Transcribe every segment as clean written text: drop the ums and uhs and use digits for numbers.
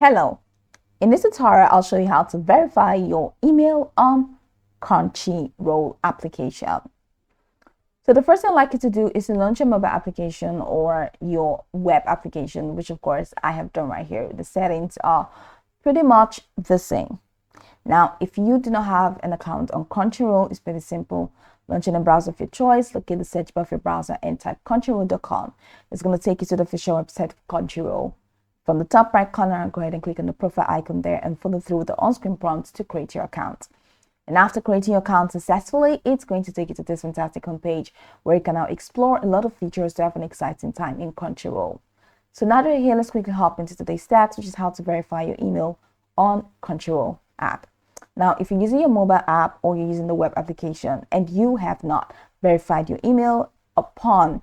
Hello, in this tutorial, I'll show you how to verify your email on Crunchyroll application. So the first thing I'd like you to do is to launch your mobile application or your web application, which of course I have done right here. The settings are pretty much the same. Now, if you do not have an account on Crunchyroll, it's pretty simple. Launch in a browser of your choice, locate the search bar of your browser and type crunchyroll.com. It's going to take you to the official website of Crunchyroll. From the top right corner, go ahead and click on the profile icon there and follow through with the on-screen prompts to create your account. And after creating your account successfully, it's going to take you to this fantastic homepage where you can now explore a lot of features to have an exciting time in Crunchyroll. So now that you're here, let's quickly hop into today's steps, which is how to verify your email on Crunchyroll app. Now, if you're using your mobile app or you're using the web application and you have not verified your email upon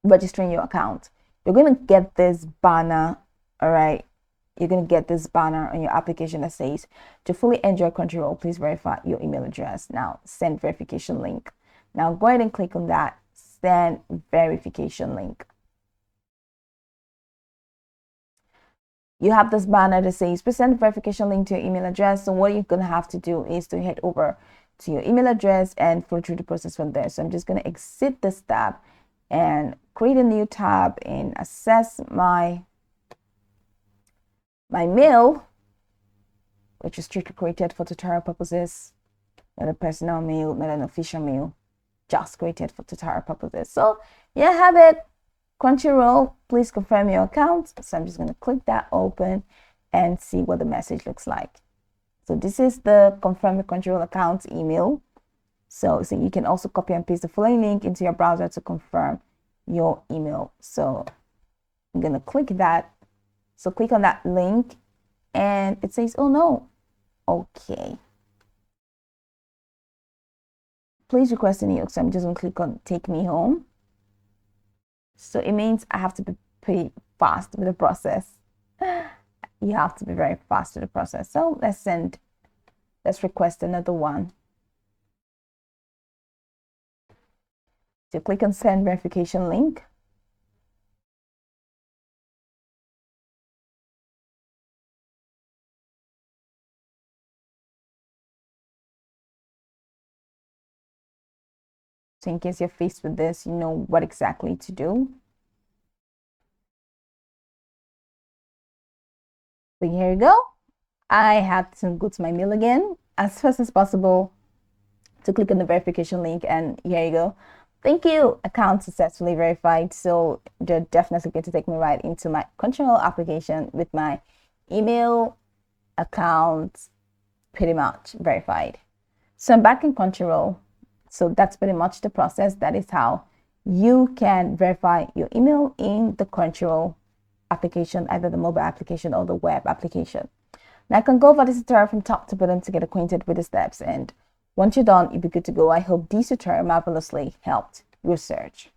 registering your account, you're going to get this banner. All right, you're going to get this banner on your application that says, to fully enjoy Crunchyroll, please verify your email address. Now, send verification link. Now, go ahead and click on that send verification link. You have this banner that says, please send verification link to your email address. So what you're going to have to do is to head over to your email address and follow through the process from there. So I'm just going to exit this tab and create a new tab and access my mail, which is strictly created for tutorial purposes, not a personal mail, not an official mail, just created for tutorial purposes. So yeah, have it. Crunchyroll, please confirm your account. So I'm just going to click that open and see what the message looks like. So this is the confirm your Crunchyroll account email. So you can also copy and paste the following link into your browser to confirm your email. So I'm going to click that. So click on that link and it says, oh no. Okay. Please request a new. So I'm just going to click on take me home. So it means I have to be pretty fast with the process. You have to be very fast with the process. So let's request another one. So click on send verification link. So in case you're faced with this, you know what exactly to do. So here you go. I had to go to my mail again as fast as possible to click on the verification link, and here you go. Thank you, account successfully verified. So they're definitely going to take me right into my Crunchyroll application with my email account pretty much verified. So I'm back in Crunchyroll. So that's pretty much the process. That is how you can verify your email in the Crunchyroll application, either the mobile application or the web application. Now I can go over this tutorial from top to bottom to get acquainted with the steps, and once you're done, you'll be good to go. I hope this tutorial marvelously helped your search.